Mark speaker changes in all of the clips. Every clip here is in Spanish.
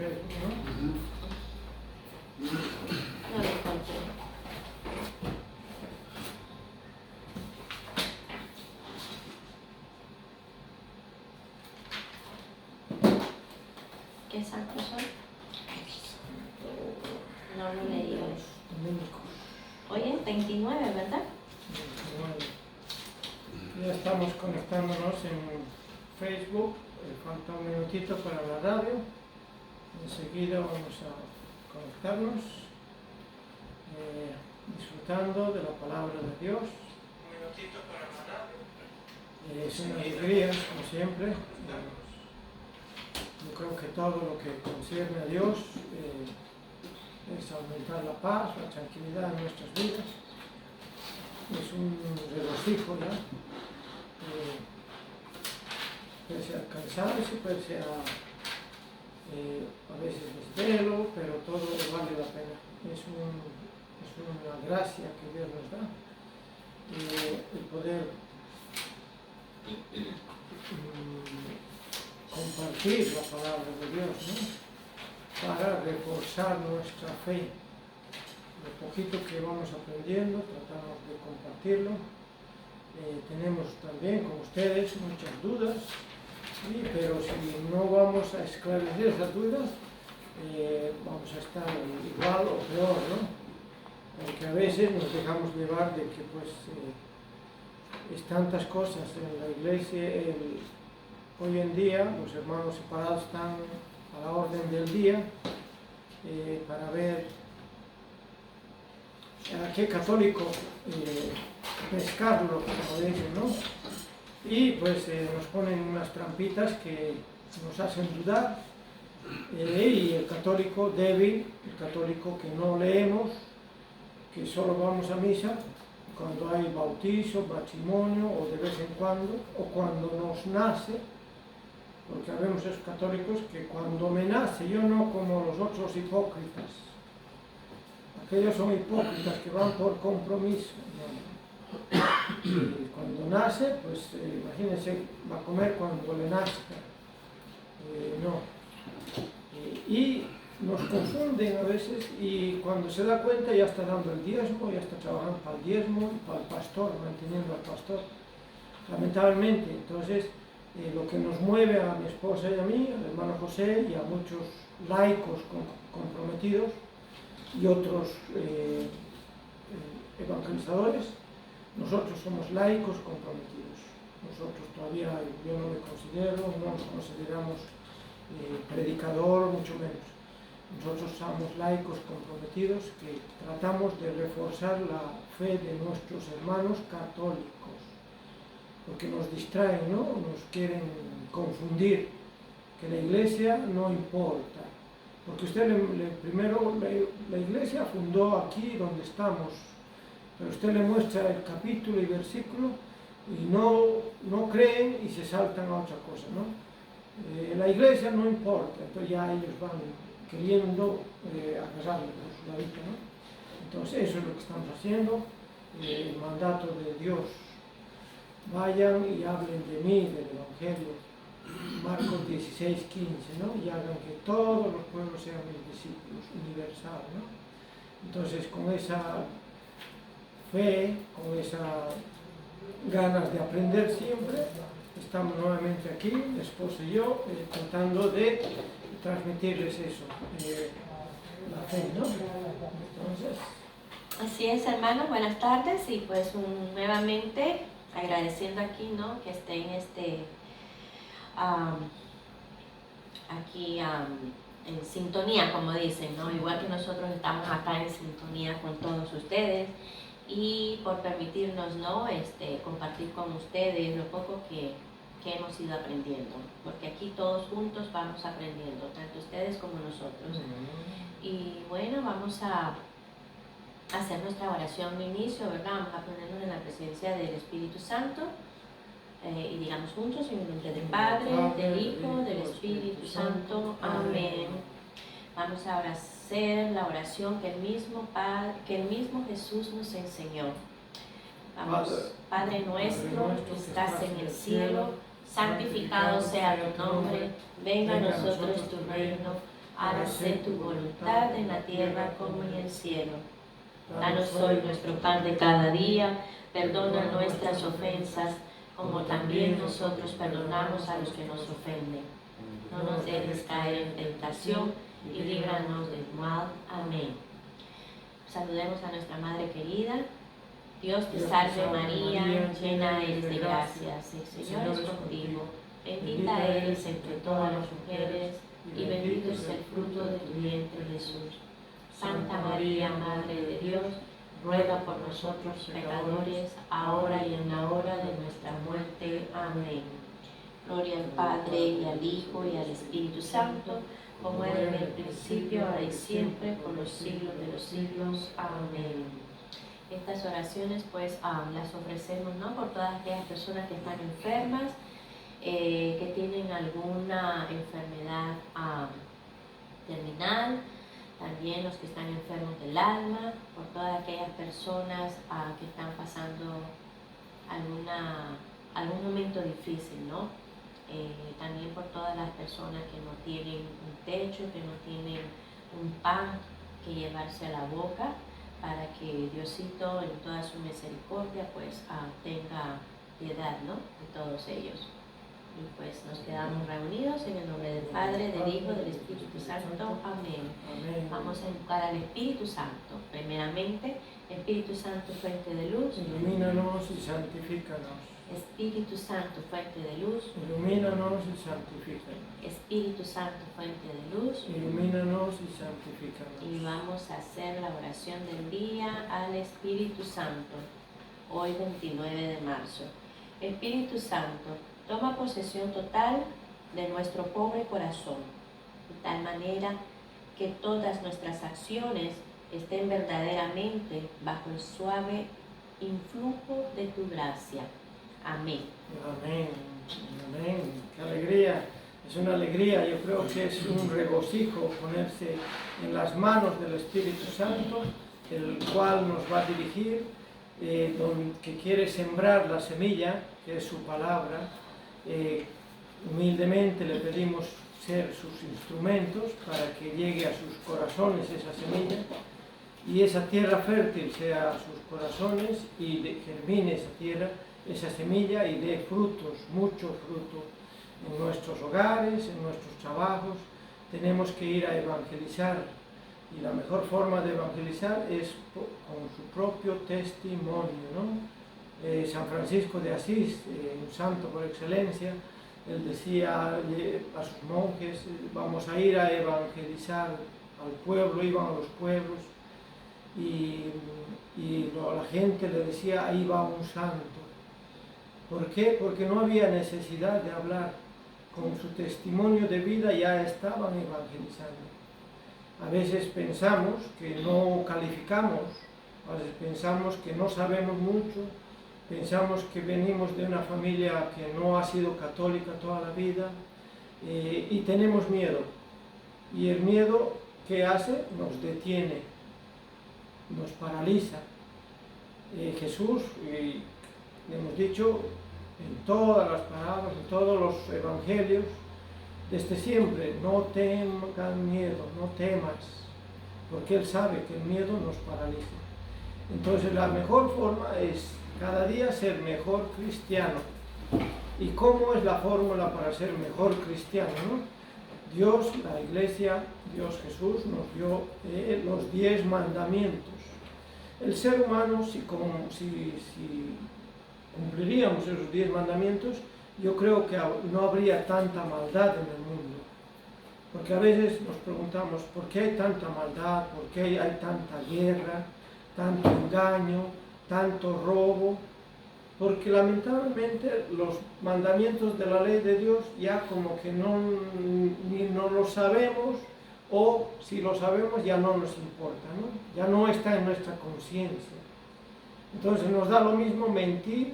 Speaker 1: Facebook, ¿no?
Speaker 2: No lo encontré. ¿Qué santos son? No lo leí hoy.
Speaker 1: Dominicos.
Speaker 2: Hoy es 29, ¿verdad?
Speaker 1: 29. Ya estamos conectándonos en Facebook. Falta un minutito para la radio. Enseguida vamos a conectarnos, disfrutando de la palabra de Dios. Un minutito para la radio. Es una alegría, como siempre. Yo creo que todo lo que concierne a Dios es aumentar la paz, la tranquilidad en nuestras vidas. Es un regocijo, ¿ya? Pese al cansancio, pese a veces desvelo, pero todo vale la pena. Es una gracia que Dios nos da, el poder compartir la palabra de Dios, ¿no? Para reforzar nuestra fe. Lo poquito que vamos aprendiendo, tratamos de compartirlo. Tenemos también con ustedes muchas dudas, ¿sí? Pero si no vamos a esclarecer esas dudas, vamos a estar igual o peor, ¿no? Porque a veces nos dejamos llevar de que pues es tantas cosas en la iglesia. Hoy en día los hermanos separados están a la orden del día para ver a qué católico pescarlo, como dicen, ¿no? Y pues nos ponen unas trampitas que nos hacen dudar, y el católico débil, el católico que no leemos, que solo vamos a misa cuando hay bautizo, matrimonio o de vez en cuando, o cuando nos nace, porque habemos esos católicos que cuando me nace, yo no como los otros hipócritas, aquellos son hipócritas que van por compromiso, ¿no? Y cuando nace, pues imagínense, va a comer cuando le nazca, no. Y nos confunden a veces, y cuando se da cuenta ya está dando el diezmo, ya está trabajando para el diezmo, para el pastor, manteniendo al pastor, lamentablemente. Entonces, lo que nos mueve a mi esposa y a mí, al hermano José y a muchos laicos comprometidos y otros evangelizadores, nosotros somos laicos comprometidos. Nosotros todavía, yo no me considero, no nos consideramos predicador, mucho menos. Nosotros somos laicos comprometidos que tratamos de reforzar la fe de nuestros hermanos católicos, porque nos distraen, ¿no? Nos quieren confundir, que la iglesia no importa, porque usted primero la iglesia fundó aquí donde estamos, pero usted le muestra el capítulo y versículo y no creen y se saltan a otra cosa, ¿no? La iglesia no importa, entonces ya ellos van queriendo agarrarle por su ladito, ¿no? Entonces eso es lo que estamos haciendo, el mandato de Dios. Vayan y hablen de mí, del Evangelio, Marcos 16:15, ¿no? Y hagan que todos los pueblos sean mis discípulos, universal, ¿no? Entonces con esa fe, con esas ganas de aprender siempre, estamos nuevamente aquí, mi esposo y yo, tratando de transmitirles eso, la fe, ¿no? Entonces...
Speaker 2: Así es, hermanos, buenas tardes, y pues nuevamente agradeciendo aquí, ¿no? Que estén aquí en sintonía, como dicen, ¿no? Igual que nosotros estamos acá en sintonía con todos ustedes, y por permitirnos, ¿no? Compartir con ustedes lo poco que hemos ido aprendiendo, porque aquí todos juntos vamos aprendiendo, tanto ustedes como nosotros. Y bueno, vamos a hacer nuestra oración de inicio, ¿verdad? Vamos a ponernos en la presencia del Espíritu Santo, y digamos juntos, en el nombre del Padre, del Hijo, del Espíritu Santo. Amén. Vamos a hacer la oración que el mismo Jesús nos enseñó. Vamos. Padre nuestro que estás en el cielo, santificado sea tu nombre, venga a nosotros tu reino, hágase tu voluntad en la tierra como en el cielo. Danos hoy nuestro pan de cada día, perdona nuestras ofensas, como también nosotros perdonamos a los que nos ofenden. No nos dejes caer en tentación y líbranos del mal. Amén. Saludemos a nuestra Madre querida. Dios te salve María, llena eres de gracias, el Señor es contigo. Bendita eres entre todas las mujeres, y bendito es el fruto de tu vientre Jesús. Santa María, Madre de Dios, ruega por nosotros pecadores, ahora y en la hora de nuestra muerte. Amén. Gloria al Padre, y al Hijo, y al Espíritu Santo, como era en el principio, ahora y siempre, por los siglos de los siglos. Amén. Estas oraciones pues las ofrecemos, ¿no?, por todas aquellas personas que están enfermas, que tienen alguna enfermedad terminal, también los que están enfermos del alma, por todas aquellas personas que están pasando algún momento difícil, ¿no? También por todas las personas que no tienen un techo, que no tienen un pan que llevarse a la boca, para que Diosito en toda su misericordia pues tenga piedad, ¿no?, de todos ellos. Y pues nos quedamos reunidos en el nombre del Padre, del Hijo, del Espíritu Santo. Amén. Vamos a invocar al Espíritu Santo. Primeramente, Espíritu Santo, fuente de luz,
Speaker 1: ilumínanos y santifícanos.
Speaker 2: Espíritu Santo, fuente de luz,
Speaker 1: ilumínanos y santifícanos.
Speaker 2: Espíritu Santo, fuente de luz,
Speaker 1: ilumínanos y santifícanos.
Speaker 2: Y vamos a hacer la oración del día al Espíritu Santo, hoy 29 de marzo. Espíritu Santo, toma posesión total de nuestro pobre corazón, de tal manera que todas nuestras acciones estén verdaderamente bajo el suave influjo de tu gracia. Amén.
Speaker 1: Amén. Amén. Qué alegría. Es una alegría, yo creo que es un regocijo ponerse en las manos del Espíritu Santo, el cual nos va a dirigir, que quiere sembrar la semilla, que es su palabra. Humildemente le pedimos ser sus instrumentos para que llegue a sus corazones esa semilla y esa tierra fértil sea a sus corazones y germine esa tierra, esa semilla, y dé frutos, mucho fruto en nuestros hogares, en nuestros trabajos. Tenemos que ir a evangelizar, y la mejor forma de evangelizar es con su propio testimonio, ¿no? San Francisco de Asís, un santo por excelencia, él decía a sus monjes: vamos a ir a evangelizar al pueblo. Iban a los pueblos y la gente le decía: ahí va un santo. ¿Por qué? Porque no había necesidad de hablar. Con su testimonio de vida ya estaban evangelizando. A veces pensamos que no calificamos, a veces pensamos que no sabemos mucho, pensamos que venimos de una familia que no ha sido católica toda la vida, y tenemos miedo. Y el miedo, ¿qué hace? Nos detiene, nos paraliza. Jesús, hemos dicho en todas las palabras, en todos los evangelios, desde siempre: no tengan miedo, no temas, porque Él sabe que el miedo nos paraliza. Entonces la mejor forma es cada día ser mejor cristiano. ¿Y cómo es la fórmula para ser mejor cristiano, no? Dios, la Iglesia, Dios Jesús nos dio los 10 mandamientos. El ser humano, si cumpliríamos esos 10 mandamientos, yo creo que no habría tanta maldad en el mundo. Porque a veces nos preguntamos: ¿por qué hay tanta maldad? ¿Por qué hay tanta guerra, tanto engaño, tanto robo? Porque lamentablemente los mandamientos de la ley de Dios ya como que ni los sabemos, o si lo sabemos ya no nos importa, ¿no? Ya no está en nuestra conciencia. Entonces nos da lo mismo mentir,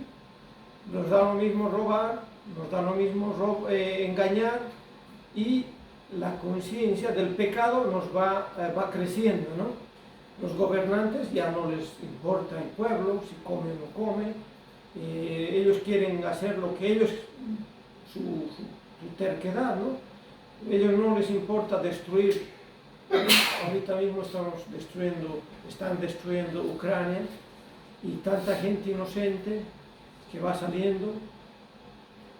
Speaker 1: nos da lo mismo robar, nos da lo mismo engañar, y la conciencia del pecado nos va creciendo, ¿no? Los gobernantes ya no les importa el pueblo, si come o no come. Ellos quieren hacer lo que ellos, su terquedad, ¿no? Ellos no les importa destruir ahorita mismo están destruyendo Ucrania y tanta gente inocente que va saliendo.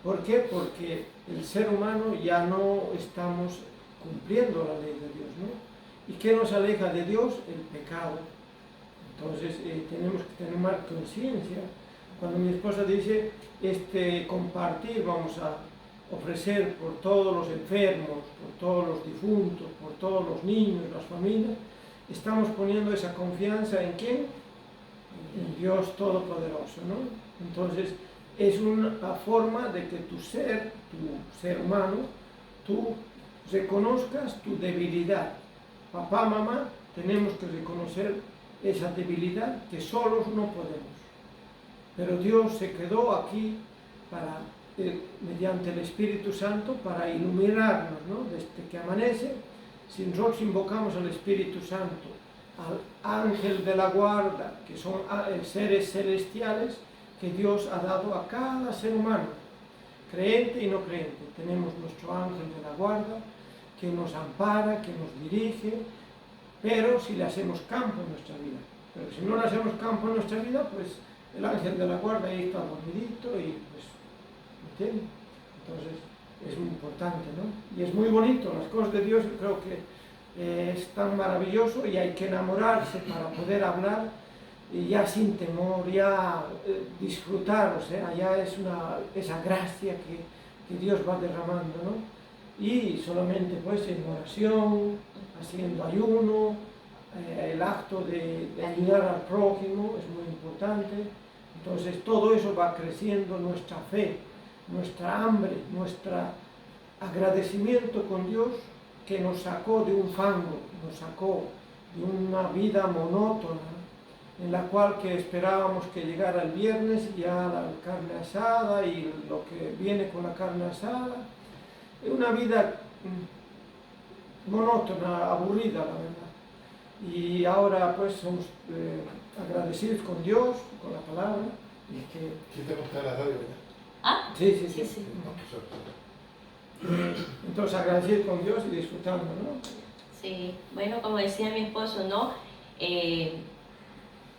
Speaker 1: ¿Por qué? Porque el ser humano ya no estamos cumpliendo la ley de Dios, ¿no? ¿Y qué nos aleja de Dios? El pecado. Entonces tenemos que tener más conciencia. Cuando mi esposa dice compartir, vamos a ofrecer por todos los enfermos, por todos los difuntos, por todos los niños, las familias, estamos poniendo esa confianza ¿en quién? En Dios Todopoderoso, ¿no? Entonces es una forma de que tu ser humano, tú reconozcas tu debilidad. Papá, mamá, tenemos que reconocer esa debilidad que solos no podemos. Pero Dios se quedó aquí mediante el Espíritu Santo para iluminarnos, ¿no? Desde que amanece, si nosotros invocamos al Espíritu Santo, al ángel de la guarda, que son seres celestiales que Dios ha dado a cada ser humano, creyente y no creyente. Tenemos nuestro ángel de la guarda que nos ampara, que nos dirige, pero si le hacemos campo en nuestra vida. Pero si no le hacemos campo en nuestra vida, pues el ángel de la guarda ahí está dormidito y pues, ¿entiendes? Entonces es muy importante, ¿no? Y es muy bonito, las cosas de Dios yo creo que es tan maravilloso y hay que enamorarse para poder hablar y ya sin temor, ya disfrutar, o sea, ya es esa gracia que Dios va derramando, ¿no? Y solamente pues en oración, haciendo ayuno, el acto de ayudar al prójimo es muy importante. Entonces todo eso va creciendo nuestra fe, nuestra hambre, nuestro agradecimiento con Dios que nos sacó de un fango, nos sacó de una vida monótona en la cual que esperábamos que llegara el viernes y ya la carne asada y lo que viene con la carne asada. Una vida monótona, aburrida, la verdad. Y ahora pues somos agradecidos con Dios, con la palabra. Y que...
Speaker 3: ¿Sí te gusta la radio, verdad?
Speaker 2: ¿Ah?
Speaker 1: Sí.
Speaker 3: No,
Speaker 1: entonces agradecidos con Dios y disfrutando, ¿no?
Speaker 2: Sí, bueno, como decía mi esposo, ¿no?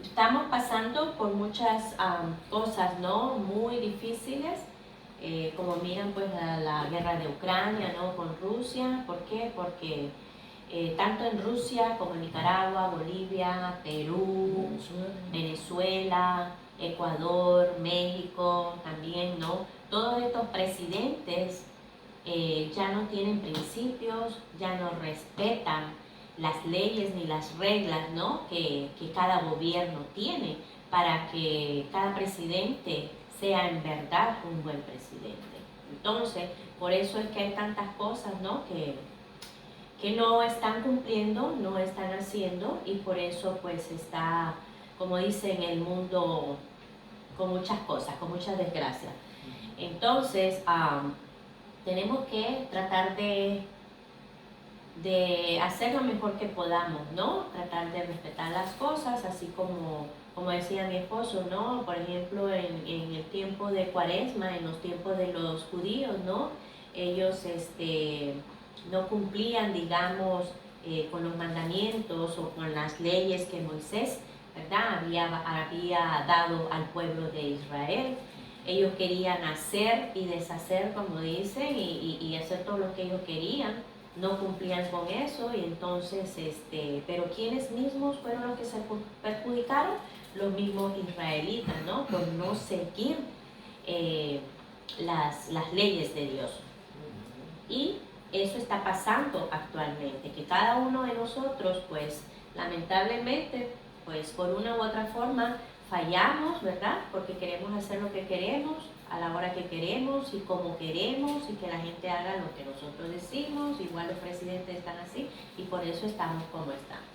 Speaker 2: Estamos pasando por muchas cosas, ¿no? Muy difíciles, como miran pues la guerra de Ucrania, ¿no? Con Rusia. ¿Por qué? Porque tanto en Rusia como en Nicaragua, Bolivia, Perú, Venezuela, Ecuador, México también, ¿no? Todos estos presidentes ya no tienen principios, ya no respetan las leyes ni las reglas, ¿no? que cada gobierno tiene para que cada presidente sea en verdad un buen presidente. Entonces, por eso es que hay tantas cosas, ¿no? que no están cumpliendo, no están haciendo, y por eso pues está, como dicen, el mundo con muchas cosas, con muchas desgracias. Entonces, tenemos que tratar de hacer lo mejor que podamos, ¿no? Tratar de respetar las cosas, así como decía mi esposo, ¿no? Por ejemplo, en el tiempo de Cuaresma, en los tiempos de los judíos, ¿no? Ellos no cumplían, digamos, con los mandamientos o con las leyes que Moisés, ¿verdad? había dado al pueblo de Israel. Ellos querían hacer y deshacer, como dicen, y hacer todo lo que ellos querían. No cumplían con eso, y entonces, pero ¿quiénes mismos fueron los que se perjudicaron? Los mismos israelitas, ¿no? Por no seguir las leyes de Dios. Y eso está pasando actualmente, que cada uno de nosotros, pues, lamentablemente, pues, por una u otra forma, fallamos, ¿verdad? Porque queremos hacer lo que queremos, a la hora que queremos y como queremos, y que la gente haga lo que nosotros decimos. Igual los presidentes están así, y por eso estamos como estamos.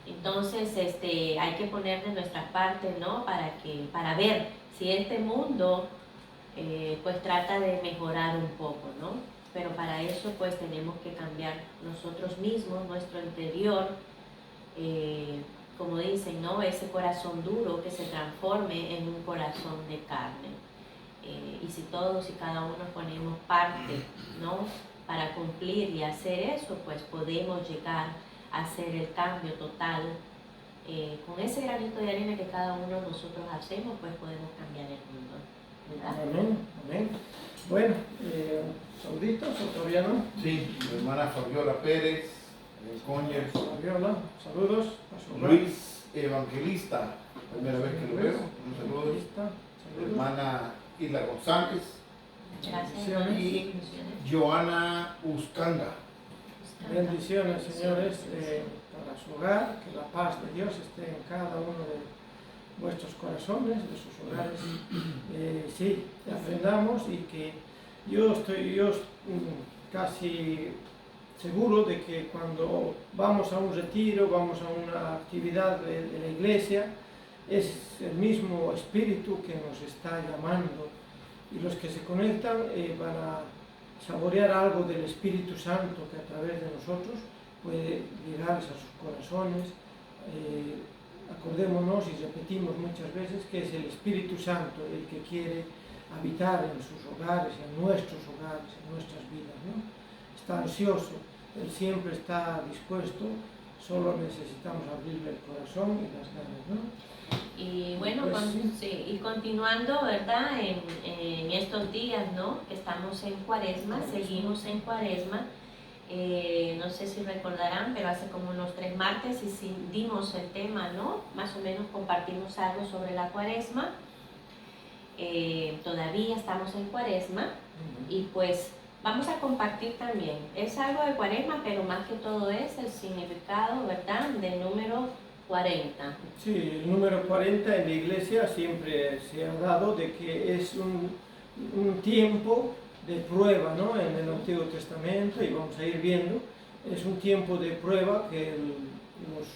Speaker 2: Entonces, hay que poner de nuestra parte, ¿no? Para ver si este mundo, pues, trata de mejorar un poco, ¿no? Pero para eso, pues, tenemos que cambiar nosotros mismos, nuestro interior, como dicen, ¿no? Ese corazón duro que se transforme en un corazón de carne. Y si todos y cada uno ponemos parte, ¿no? para cumplir y hacer eso, pues podemos llegar a hacer el cambio total. Con ese granito de arena que cada uno de nosotros hacemos, pues podemos cambiar el mundo, ¿verdad?
Speaker 1: Amén, amén. Bueno, saluditos, ¿o todavía no?
Speaker 3: Sí, mi hermana Fabiola Pérez, Coñez,
Speaker 1: Fabiola, saludos. Pastor
Speaker 3: Luis Evangelista, primera vez que lo veo, un saludo.
Speaker 1: Evangelista, saludos.
Speaker 3: Hermana Isla González,
Speaker 2: Gracias.
Speaker 1: Bendiciones.
Speaker 3: y Joana Uscanga.
Speaker 1: Bendiciones, señores, para su hogar, que la paz de Dios esté en cada uno de vuestros corazones, de sus hogares. Sí, que aprendamos y que yo estoy casi seguro de que cuando vamos a un retiro, vamos a una actividad de la iglesia, es el mismo espíritu que nos está llamando, y los que se conectan van a saborear algo del Espíritu Santo que a través de nosotros puede llegar a sus corazones. Acordémonos y repetimos muchas veces que es el Espíritu Santo el que quiere habitar en sus hogares, en nuestros hogares, en nuestras vidas, ¿no? Está ansioso, Él siempre está dispuesto, solo necesitamos abrirle el corazón y las ganas, ¿no?
Speaker 2: Y bueno,
Speaker 1: Pues
Speaker 2: sí, y continuando, ¿verdad? En estos días, ¿no? Que estamos en Cuaresma, seguimos en Cuaresma. No sé si recordarán, pero hace como unos 3 martes y sí, dimos el tema, ¿no? Más o menos compartimos algo sobre la Cuaresma. Todavía estamos en Cuaresma y pues vamos a compartir también. Es algo de Cuaresma, pero más que todo es el significado, ¿verdad? Del número 40.
Speaker 1: Sí, el número 40 en la iglesia siempre se ha dado de que es un tiempo de prueba, ¿no? En el Antiguo Testamento, y vamos a ir viendo, es un tiempo de prueba que los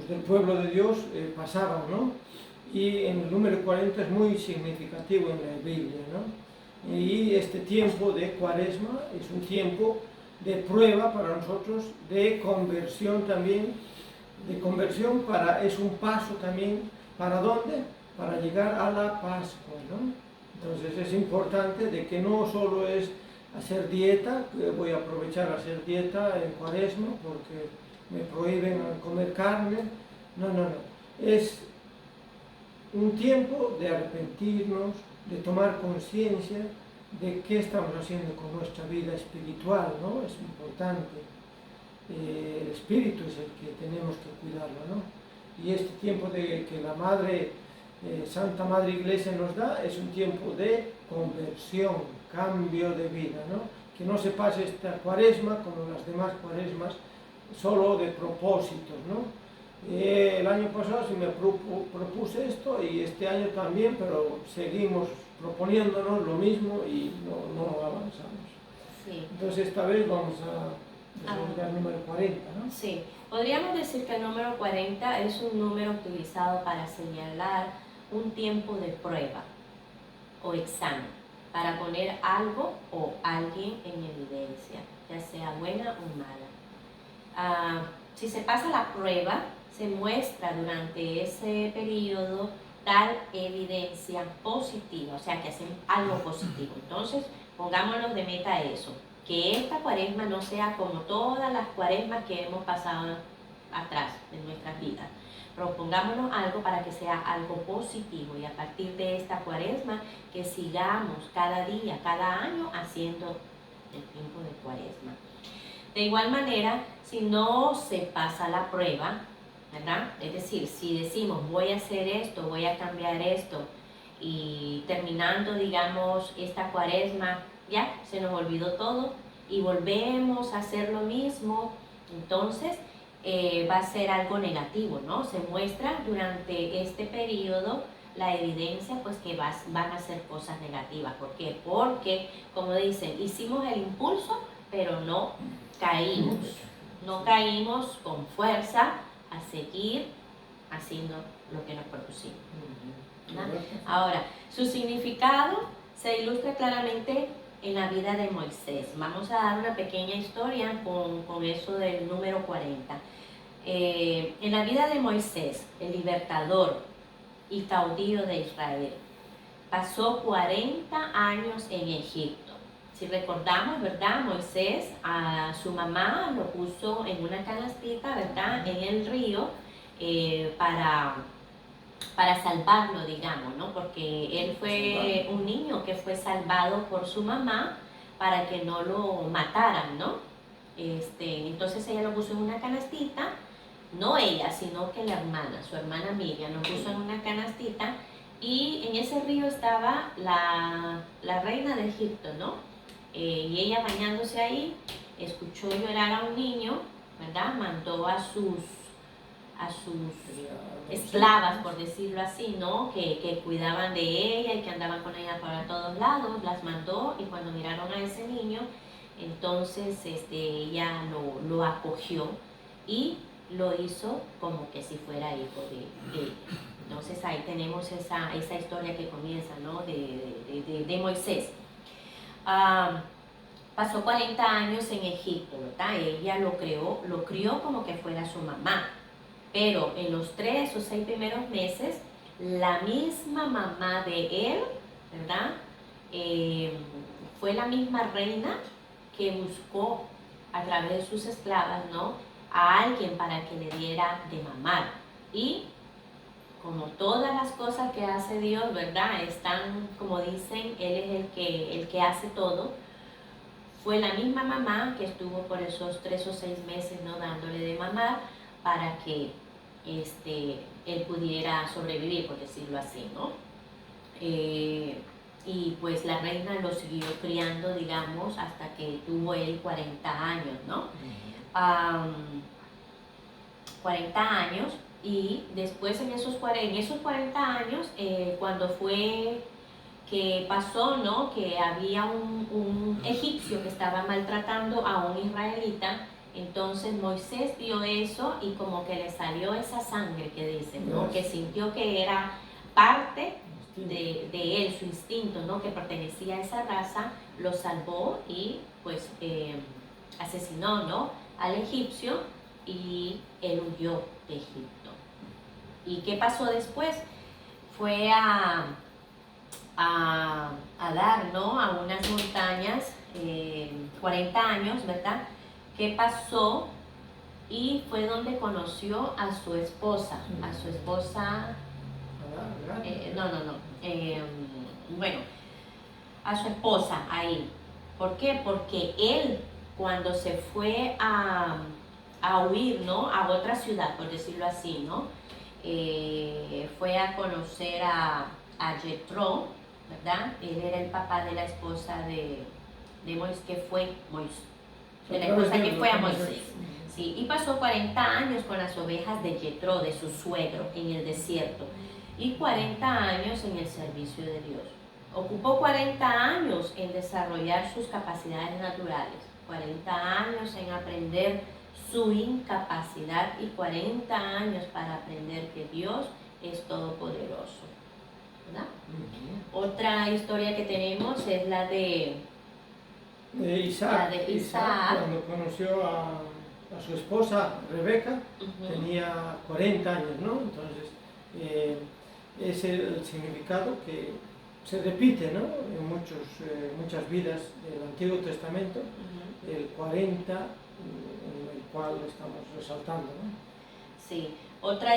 Speaker 1: del pueblo de Dios pasaban, ¿no? Y en el número 40 es muy significativo en la Biblia, ¿no? Y este tiempo de Cuaresma es un tiempo de prueba para nosotros, de conversión también, es un paso también, ¿para dónde? Para llegar a la Pascua, ¿no? Entonces es importante de que no solo es hacer dieta, que voy a aprovechar a hacer dieta en Cuaresma porque me prohíben comer carne, no, es un tiempo de arrepentirnos, de tomar conciencia de qué estamos haciendo con nuestra vida espiritual, ¿no? Es importante. El espíritu es el que tenemos que cuidarlo, ¿no? Y este tiempo que la Santa Madre Iglesia nos da es un tiempo de conversión, cambio de vida, ¿no? Que no se pase esta Cuaresma como las demás Cuaresmas, solo de propósitos, ¿no? El año pasado sí me propuse esto y este año también, pero seguimos proponiéndonos lo mismo y no avanzamos.
Speaker 2: Sí.
Speaker 1: Entonces esta vez vamos a desarrollar el número 40, ¿no?
Speaker 2: Sí, podríamos decir que el número 40 es un número utilizado para señalar un tiempo de prueba o examen, para poner algo o alguien en evidencia, ya sea buena o mala. Si se pasa la prueba, se muestra durante ese periodo tal evidencia positiva, o sea que hacen algo positivo. Entonces, pongámonos de meta eso, que esta Cuaresma no sea como todas las Cuaresmas que hemos pasado atrás en nuestras vidas. Propongámonos algo para que sea algo positivo y a partir de esta Cuaresma que sigamos cada día, cada año haciendo el tiempo de Cuaresma. De igual manera, si no se pasa la prueba, ¿verdad? Es decir, si decimos voy a hacer esto, voy a cambiar esto y terminando, digamos, esta Cuaresma, ya se nos olvidó todo y volvemos a hacer lo mismo, entonces va a ser algo negativo, ¿no? Se muestra durante este periodo la evidencia pues que van a ser cosas negativas. ¿Por qué? Porque, como dicen, hicimos el impulso, pero no caímos con fuerza a seguir haciendo lo que nos propusimos. Ahora, su significado se ilustra claramente en la vida de Moisés. Vamos a dar una pequeña historia con eso del número 40. En la vida de Moisés, el libertador y caudillo de Israel, pasó 40 años en Egipto. Si recordamos, ¿verdad? Moisés a su mamá lo puso en una canastita, ¿verdad? En el río para salvarlo, digamos, ¿no? Porque él fue un niño que fue salvado por su mamá para que no lo mataran, ¿no? Entonces ella lo puso en una canastita, no ella, sino que la hermana, su hermana Miriam, lo puso en una canastita y en ese río estaba la reina de Egipto, ¿no? Y ella bañándose ahí, escuchó llorar a un niño, ¿verdad? Mandó a sus esclavas, por decirlo así, ¿no? Que cuidaban de ella y que andaban con ella para todos lados, las mandó y cuando miraron a ese niño, entonces ella lo acogió y lo hizo como que si fuera hijo de ella. Entonces ahí tenemos esa historia que comienza, ¿no? de Moisés. Pasó 40 años en Egipto, ¿verdad? Ella lo crió como que fuera su mamá. Pero en los 3 o 6 primeros meses, la misma mamá de él, ¿verdad? Fue la misma reina que buscó a través de sus esclavas, ¿no? A alguien para que le diera de mamar. Y como todas las cosas que hace Dios, ¿verdad? Están, como dicen, Él es el que hace todo. Fue la misma mamá que estuvo por esos 3 o 6 meses, ¿no? Dándole de mamar para que él pudiera sobrevivir, por decirlo así, ¿no? Y pues la reina lo siguió criando, digamos, hasta que tuvo él 40 años, ¿no? 40 años, y después en esos 40 años, cuando fue que pasó, ¿no? Que había un egipcio que estaba maltratando a un israelita. Entonces Moisés vio eso y como que le salió esa sangre que dicen, ¿no? Que sintió que era parte de él, su instinto, ¿no? Que pertenecía a esa raza, lo salvó y pues asesinó, ¿no? Al egipcio y él huyó de Egipto. ¿Y qué pasó después? Fue a dar, ¿no? A unas montañas, 40 años, ¿verdad? ¿Qué pasó? Y fue donde conoció a su esposa, bueno, a su esposa ahí. ¿Por qué? Porque él, cuando se fue a huir, ¿no? A otra ciudad, por decirlo así, ¿no? Fue a conocer a Jethro, ¿verdad? Él era el papá de la esposa de Moisés, que fue Moisés, de la esposa que fue a Moisés. Sí, y pasó 40 años con las ovejas de Jethro, de su suegro, en el desierto, y 40 años en el servicio de Dios. Ocupó 40 años en desarrollar sus capacidades naturales, 40 años en aprender su incapacidad y 40 años para aprender que Dios es todopoderoso, ¿verdad? Otra historia que tenemos es la de
Speaker 1: Isaac. Cuando conoció a su esposa Rebeca, tenía 40 años, ¿no? Entonces, es el significado que se repite, ¿no? En muchas vidas del Antiguo Testamento, el 40, en el cual estamos resaltando, ¿no?
Speaker 2: Sí. Otra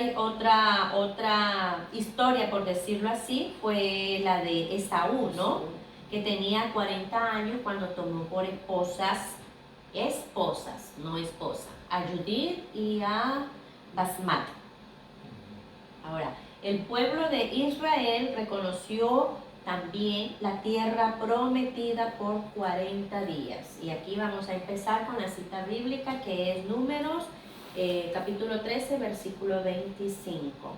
Speaker 2: historia, por decirlo así, fue la de Esaú, ¿no? Que tenía 40 años cuando tomó por esposas, no esposa, a Judith y a Basmat. Ahora, el pueblo de Israel reconoció también la tierra prometida por 40 días. Y aquí vamos a empezar con la cita bíblica, que es Números, capítulo 13, versículo 25.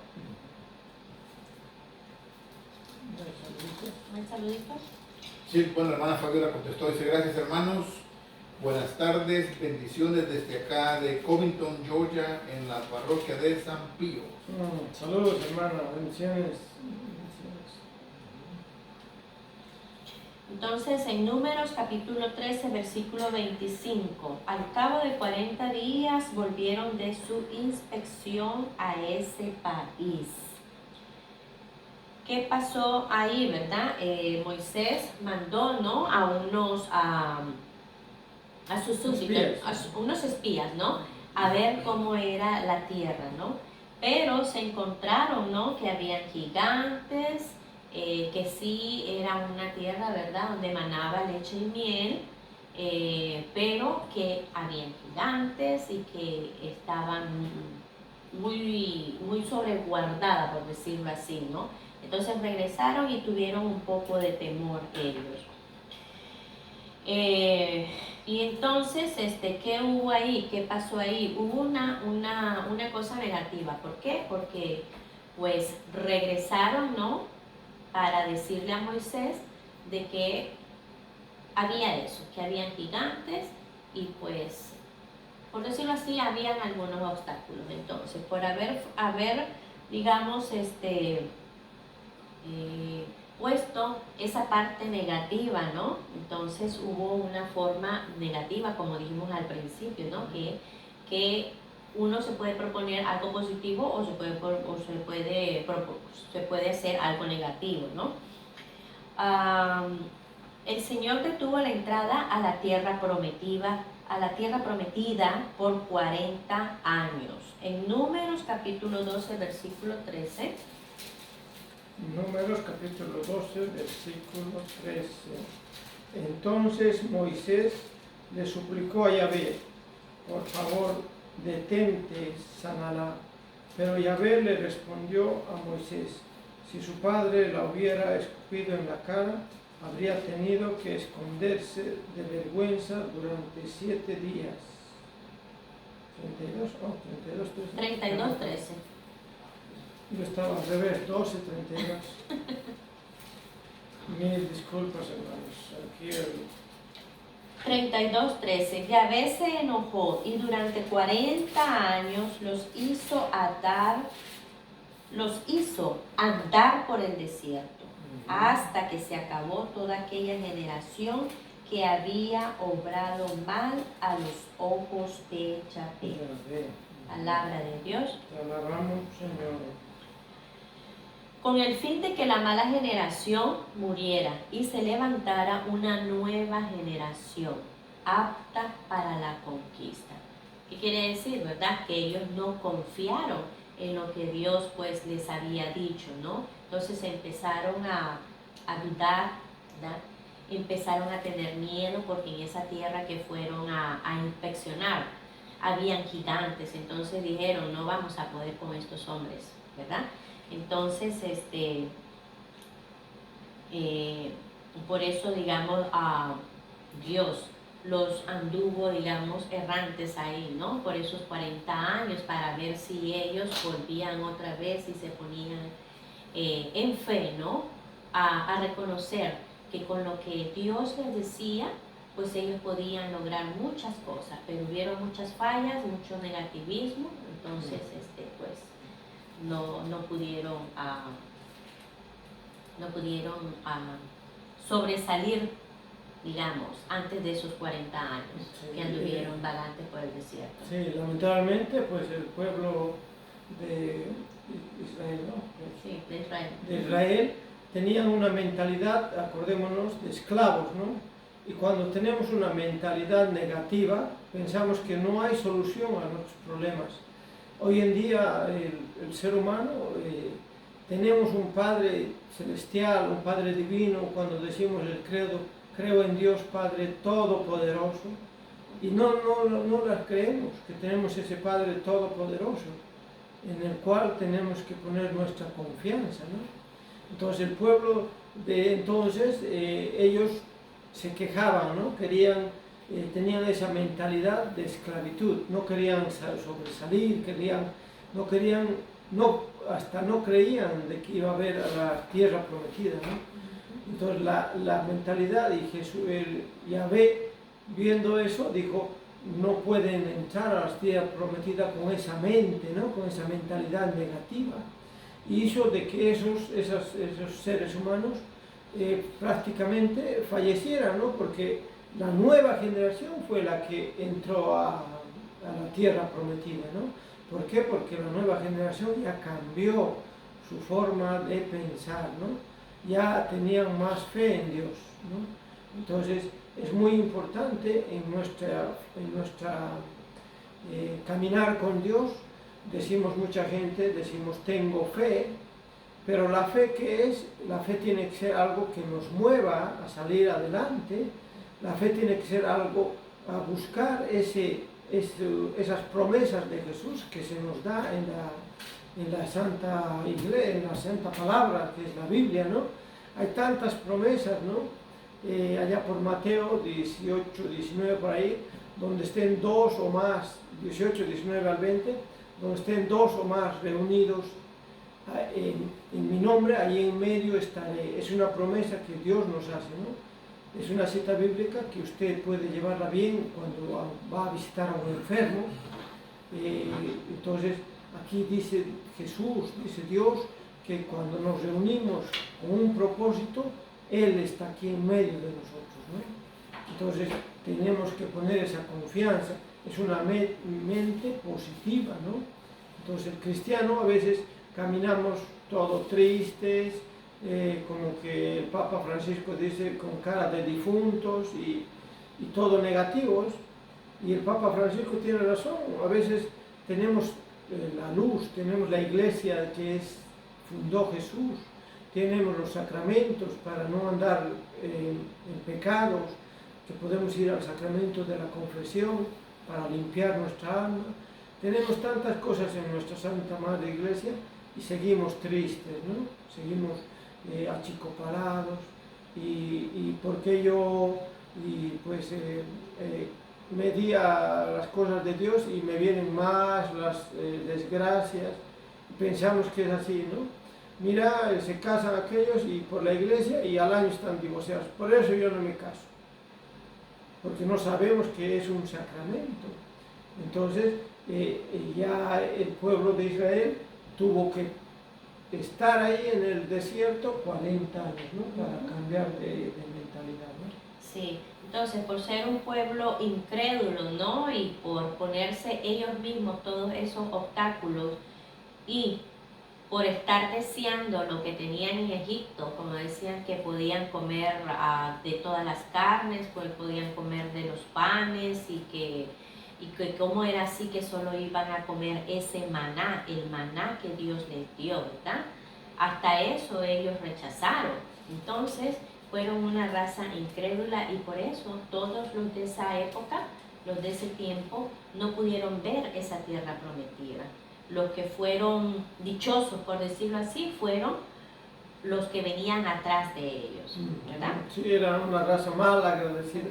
Speaker 2: ¿Un saludito?
Speaker 3: Sí, bueno, la hermana Fabiola contestó, dice, gracias hermanos, buenas tardes, bendiciones desde acá de Covington, Georgia, en la parroquia de San Pío.
Speaker 1: Saludos hermana, bendiciones.
Speaker 2: Entonces, en Números capítulo 13, versículo 25, al cabo de 40 días volvieron de su inspección a ese país. ¿qué pasó ahí, verdad? Moisés mandó, ¿no? A sus súbditos, unos espías, ¿no? A ver cómo era la tierra, ¿no? Pero se encontraron, ¿no? Que habían gigantes, que sí era una tierra, ¿verdad? Donde manaba leche y miel, pero que habían gigantes y que estaban muy sobreguardada, por decirlo así, ¿no? Entonces regresaron y tuvieron un poco de temor ellos. Y entonces, ¿qué hubo ahí? ¿Qué pasó ahí? Hubo una cosa negativa. ¿Por qué? Porque pues regresaron, ¿no? Para decirle a Moisés de que había eso, que habían gigantes y pues, por decirlo así, habían algunos obstáculos. Entonces, por haber digamos, puesto esa parte negativa, ¿no? Entonces hubo una forma negativa, como dijimos al principio, ¿no? Que uno se puede proponer algo positivo o se puede hacer algo negativo, ¿no? El Señor detuvo la entrada a la tierra prometida por 40 años. En Números capítulo 12, versículo 13.
Speaker 1: Números capítulo 12, versículo 13. Entonces Moisés le suplicó a Yahvé: por favor, detente, sánala. Pero Yahvé le respondió a Moisés: si su padre la hubiera escupido en la cara, habría tenido que esconderse de vergüenza durante 7 días.
Speaker 2: 32, 13.
Speaker 1: Yo estaba al revés, 12, 32. Mil disculpas, hermanos. Aquí
Speaker 2: 32:13. Yahvé se enojó y durante 40 años los hizo andar por el desierto, hasta que se acabó toda aquella generación que había obrado mal a los ojos de Yahvé. Palabra de Dios.
Speaker 1: Te alabamos, Señor.
Speaker 2: Con el fin de que la mala generación muriera y se levantara una nueva generación apta para la conquista. ¿Qué quiere decir, verdad? Que ellos no confiaron en lo que Dios pues les había dicho, ¿no? Entonces empezaron a dudar, ¿verdad? Empezaron a tener miedo porque en esa tierra que fueron a inspeccionar habían gigantes. Entonces dijeron: no vamos a poder con estos hombres, ¿verdad? Entonces, por eso, digamos, Dios los anduvo, digamos, errantes ahí, ¿no? Por esos 40 años, para ver si ellos volvían otra vez y se ponían en fe, ¿no? A reconocer que con lo que Dios les decía, pues ellos podían lograr muchas cosas, pero hubieron muchas fallas, mucho negativismo. Entonces, pues no pudieron sobresalir, digamos, antes de esos 40 años, sí, que anduvieron vagantes por el desierto.
Speaker 1: Sí, lamentablemente, pues el pueblo de Israel, ¿no?
Speaker 2: Sí, de Israel.
Speaker 1: De Israel tenían una mentalidad, acordémonos, de esclavos, ¿no? Y cuando tenemos una mentalidad negativa, pensamos que no hay solución a nuestros problemas. Hoy en día el ser humano, tenemos un Padre celestial, un Padre divino. Cuando decimos el credo, creo en Dios Padre Todopoderoso, y no las creemos, que tenemos ese Padre Todopoderoso en el cual tenemos que poner nuestra confianza, ¿no? Entonces el pueblo de entonces, ellos se quejaban, ¿no? Tenían esa mentalidad de esclavitud, no querían sobresalir, hasta no creían de que iba a haber a la tierra prometida, ¿no? Entonces la mentalidad, y Jesús, Yahvé, viendo eso, dijo: no pueden entrar a la tierra prometida con esa mente, ¿no? Con esa mentalidad negativa, y hizo de que esos seres humanos prácticamente fallecieran, ¿no? Porque la nueva generación fue la que entró a la tierra prometida, ¿no? ¿Por qué? Porque la nueva generación ya cambió su forma de pensar, ¿no? Ya tenían más fe en Dios, ¿no? Entonces es muy importante en nuestra caminar con Dios. Decimos mucha gente, decimos tengo fe, pero la fe ¿qué es? La fe tiene que ser algo que nos mueva a salir adelante. La fe tiene que ser algo a buscar esas promesas de Jesús que se nos da en la Santa Iglesia, en la Santa Palabra, que es la Biblia, ¿no? Hay tantas promesas, ¿no? Allá por Mateo 18, 19 por ahí, donde estén dos o más, 18, 19 al 20, donde estén dos o más reunidos en mi nombre, allí en medio estaré. Es una promesa que Dios nos hace, ¿no? Es una cita bíblica que usted puede llevarla bien cuando va a visitar a un enfermo. Entonces, aquí dice Jesús, dice Dios, que cuando nos reunimos con un propósito, Él está aquí en medio de nosotros, ¿no? Entonces, tenemos que poner esa confianza. Es una mente positiva, ¿no? Entonces, el cristiano a veces caminamos todos tristes, como que el Papa Francisco dice, con cara de difuntos y todo negativos, y el Papa Francisco tiene razón. A veces tenemos la luz, tenemos la iglesia que fundó Jesús, tenemos los sacramentos para no andar en pecados, que podemos ir al sacramento de la confesión para limpiar nuestra alma. Tenemos tantas cosas en nuestra Santa Madre Iglesia y seguimos tristes, ¿no? Seguimos achicopalados y porque yo me di a las cosas de Dios y me vienen más las desgracias. Pensamos que es así, ¿no? Mira, se casan aquellos y por la iglesia y al año están divorciados. Por eso yo no me caso, porque no sabemos que es un sacramento. Entonces ya el pueblo de Israel tuvo que estar ahí en el desierto 40 años, ¿no? Para cambiar de mentalidad, ¿no?
Speaker 2: Sí, entonces por ser un pueblo incrédulo, ¿no? Y por ponerse ellos mismos todos esos obstáculos y por estar deseando lo que tenían en Egipto, como decían que podían comer de todas las carnes, pues podían comer de los panes y que cómo era así que solo iban a comer ese maná, el maná que Dios les dio, ¿verdad? Hasta eso ellos rechazaron. Entonces fueron una raza incrédula y por eso todos los de esa época, los de ese tiempo, no pudieron ver esa tierra prometida. Los que fueron dichosos, por decirlo así, fueron los que venían atrás de ellos, ¿verdad?
Speaker 1: Sí, era una raza mal agradecida.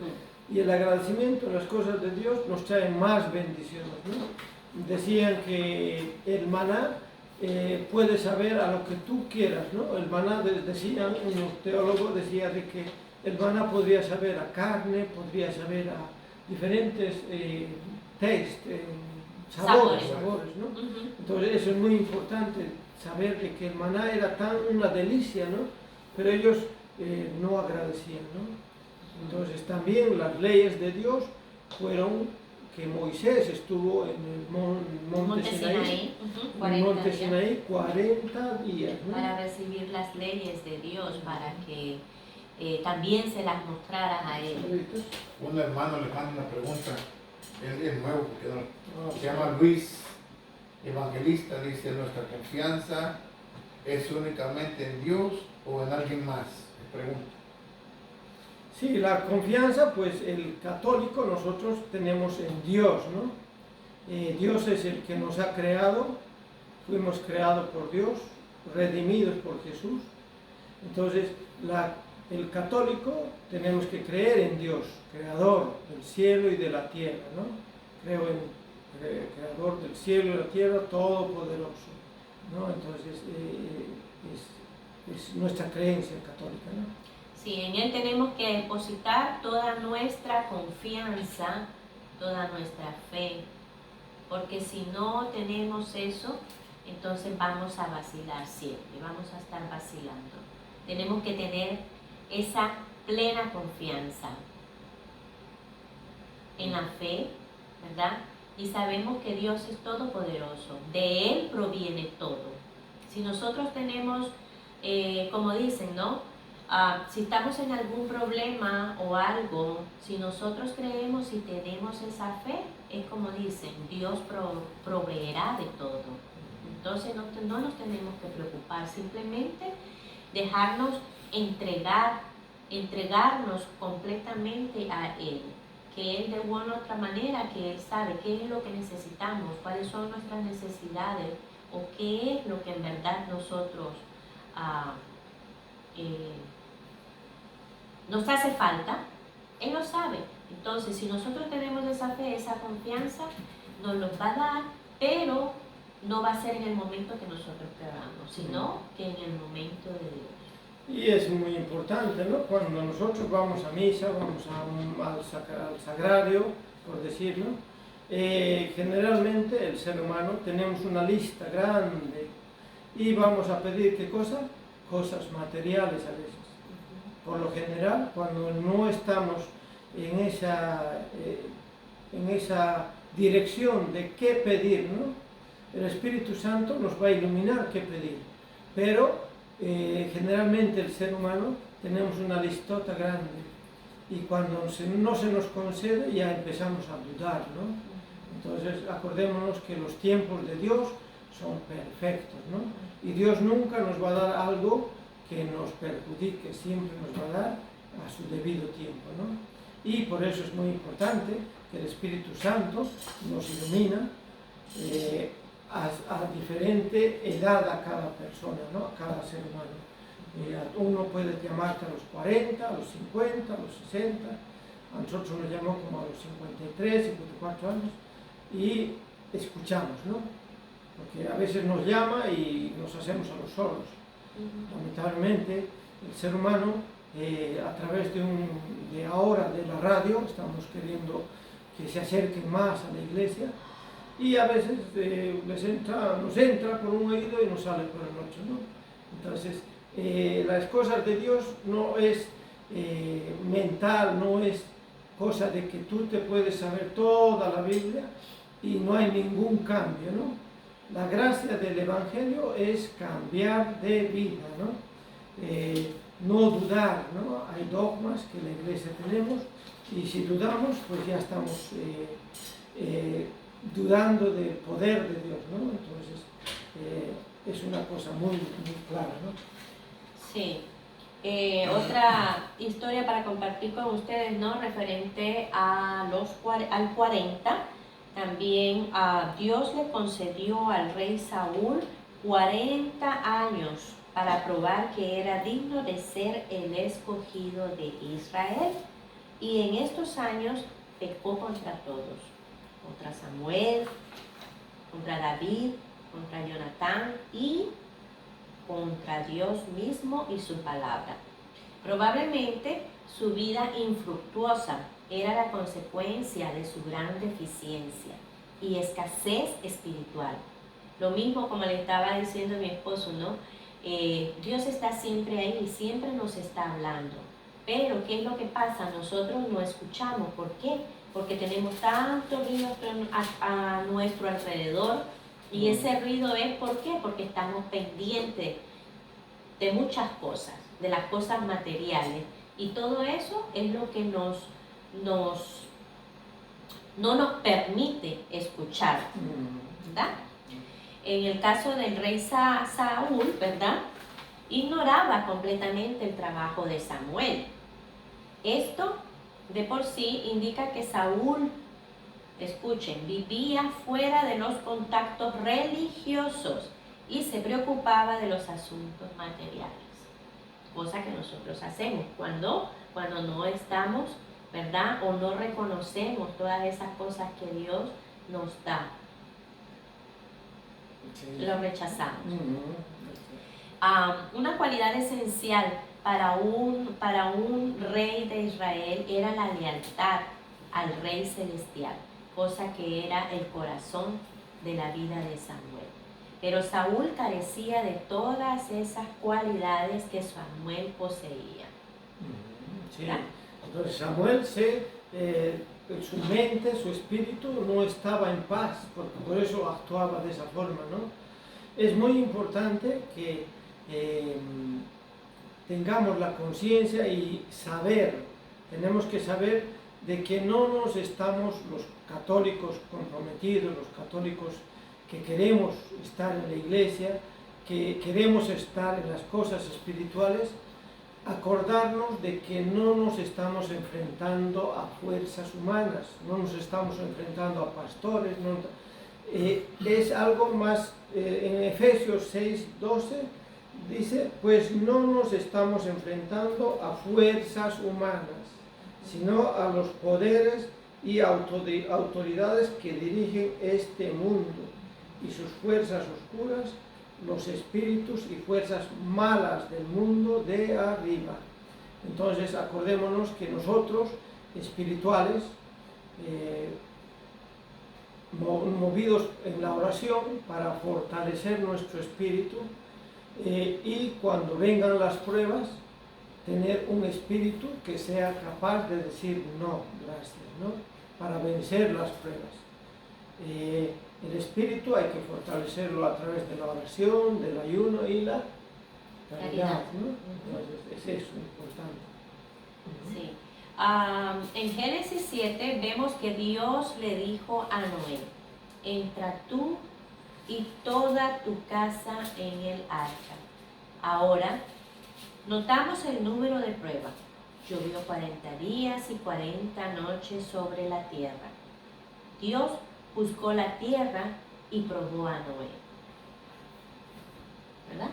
Speaker 1: Y el agradecimiento en las cosas de Dios nos trae más bendiciones, ¿no? Decían que el maná puede saber a lo que tú quieras, ¿no? El maná, decían, unos teólogos decían de que el maná podría saber a carne, podría saber a diferentes sabores, ¿no? Entonces eso es muy importante, saber de que el maná era tan una delicia, ¿no? Pero ellos no agradecían, ¿no? Entonces también las leyes de Dios fueron que Moisés estuvo en el monte Sinaí, en el monte Sinaí 40 días, ¿no?
Speaker 2: Para recibir las leyes de Dios, para que también se las mostrara a él.
Speaker 3: Un hermano le manda una pregunta, él es nuevo porque no, se llama Luis Evangelista, dice, ¿nuestra confianza es únicamente en Dios o en alguien más? Le pregunto.
Speaker 1: Sí, la confianza, pues el católico nosotros tenemos en Dios, ¿no? Dios es el que nos ha creado, fuimos creados por Dios, redimidos por Jesús. Entonces, el católico tenemos que creer en Dios, creador del cielo y de la tierra, ¿no? Creo en el creador del cielo y la tierra, todopoderoso, ¿no? Entonces, es nuestra creencia católica, ¿no?
Speaker 2: Sí, en Él tenemos que depositar toda nuestra confianza, toda nuestra fe, porque si no tenemos eso, entonces vamos a vacilar siempre, vamos a estar vacilando. Tenemos que tener esa plena confianza en la fe, ¿verdad? Y sabemos que Dios es todopoderoso, de Él proviene todo. Si nosotros tenemos, como dicen, ¿no? Si estamos en algún problema o algo, si nosotros creemos y tenemos esa fe, es como dicen, Dios proveerá de todo. Entonces no nos tenemos que preocupar, simplemente dejarnos entregarnos completamente a Él, que Él de una u otra manera, que Él sabe qué es lo que necesitamos, cuáles son nuestras necesidades o qué es lo que en verdad nosotros nos hace falta. Él lo sabe. Entonces, si nosotros tenemos esa fe, esa confianza, nos los va a dar, pero no va a ser en el momento que nosotros queramos, sino que en el momento de Dios.
Speaker 1: Y es muy importante, ¿no? Cuando nosotros vamos a misa, vamos al sagrario, por decirlo, generalmente el ser humano tenemos una lista grande y vamos a pedir ¿qué cosa? Cosas materiales a veces. Por lo general, cuando no estamos en esa dirección de qué pedir, ¿no? El Espíritu Santo nos va a iluminar qué pedir, pero generalmente el ser humano tenemos una listota grande y cuando no se nos concede ya empezamos a dudar, ¿no? Entonces acordémonos que los tiempos de Dios son perfectos, ¿no? Y Dios nunca nos va a dar algo que nos perjudique, siempre nos va a dar a su debido tiempo, ¿no? Y por eso es muy importante que el Espíritu Santo nos ilumina a diferente edad a cada persona, ¿no? A cada ser humano. Uno puede llamarte a los 40, a los 50, a los 60, a nosotros nos llamó como a los 53, 54 años y escuchamos, ¿no? Porque a veces nos llama y nos hacemos a los sordos. Lamentablemente el ser humano a través de ahora de la radio estamos queriendo que se acerquen más a la iglesia y a veces nos entra por un oído y nos sale por el otro, ¿no? Entonces las cosas de Dios no es mental, no es cosa de que tú te puedes saber toda la Biblia y no hay ningún cambio, ¿no? La gracia del Evangelio es cambiar de vida, ¿no? No dudar, ¿no? Hay dogmas que en la iglesia tenemos y si dudamos, pues ya estamos dudando del poder de Dios, ¿no? Entonces, es una cosa muy, muy clara, ¿no?
Speaker 2: Sí. Otra historia para compartir con ustedes, ¿no? Referente a al 40. También Dios le concedió al rey Saúl 40 años para probar que era digno de ser el escogido de Israel. Y en estos años pecó contra todos, contra Samuel, contra David, contra Jonatán y contra Dios mismo y su palabra. Probablemente su vida infructuosa era la consecuencia de su gran deficiencia y escasez espiritual. Lo mismo como le estaba diciendo a mi esposo, ¿no? Dios está siempre ahí, siempre nos está hablando. Pero, ¿qué es lo que pasa? Nosotros no escuchamos. ¿Por qué? Porque tenemos tanto ruido a nuestro alrededor. Y ese ruido es, ¿por qué? Porque estamos pendientes de muchas cosas, de las cosas materiales. Y todo eso es lo que no nos permite escuchar, ¿verdad? En el caso del rey Saúl, ¿verdad? Ignoraba completamente el trabajo de Samuel. Esto de por sí indica que Saúl, escuchen, vivía fuera de los contactos religiosos y se preocupaba de los asuntos materiales, cosa que nosotros hacemos cuando no estamos, ¿verdad? O no reconocemos todas esas cosas que Dios nos da. Sí. Lo rechazamos. Una cualidad esencial para un rey de Israel era la lealtad al rey celestial, cosa que era el corazón de la vida de Samuel. Pero Saúl carecía de todas esas cualidades que Samuel poseía.
Speaker 1: Sí. Entonces Samuel su mente, su espíritu no estaba en paz, por eso actuaba de esa forma, ¿no? es muy importante que tengamos la conciencia y saber, tenemos que saber de que no nos estamos, los católicos comprometidos, los católicos que queremos estar en la iglesia, que queremos estar en las cosas espirituales, acordarnos de que no nos estamos enfrentando a fuerzas humanas, no nos estamos enfrentando a pastores, es algo más, en Efesios 6:12 dice, pues no nos estamos enfrentando a fuerzas humanas, sino a los poderes y autoridades que dirigen este mundo y sus fuerzas oscuras, los espíritus y fuerzas malas del mundo de arriba. Entonces acordémonos que nosotros, espirituales, movidos en la oración para fortalecer nuestro espíritu, y cuando vengan las pruebas, tener un espíritu que sea capaz de decir no, gracias, ¿no? Para vencer las pruebas. El espíritu hay que fortalecerlo a través de la oración, del ayuno y la caridad, ¿no? Entonces, es eso importante.
Speaker 2: Sí. En Génesis 7 vemos que Dios le dijo a Noé, entra tú y toda tu casa en el arca. Ahora, notamos el número de prueba. Llovió 40 días y 40 noches sobre la tierra. Dios buscó la tierra y probó a Noé. ¿Verdad?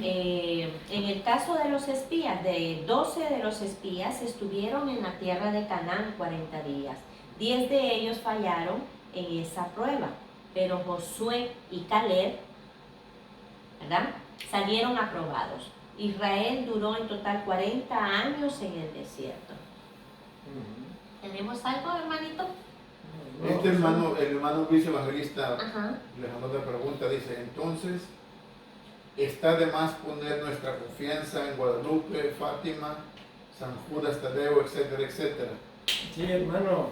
Speaker 2: En el caso de los espías, de 12 de los espías estuvieron en la tierra de Canaán 40 días. 10 de ellos fallaron en esa prueba, pero Josué y Caleb, ¿verdad?, salieron aprobados. Israel duró en total 40 años en el desierto. ¿Tenemos algo, hermanito?
Speaker 3: El hermano viceevangelista le mandó otra pregunta, dice, entonces, ¿está de más poner nuestra confianza en Guadalupe, Fátima, San Judas Tadeo, etcétera, etcétera?
Speaker 1: Sí, hermano,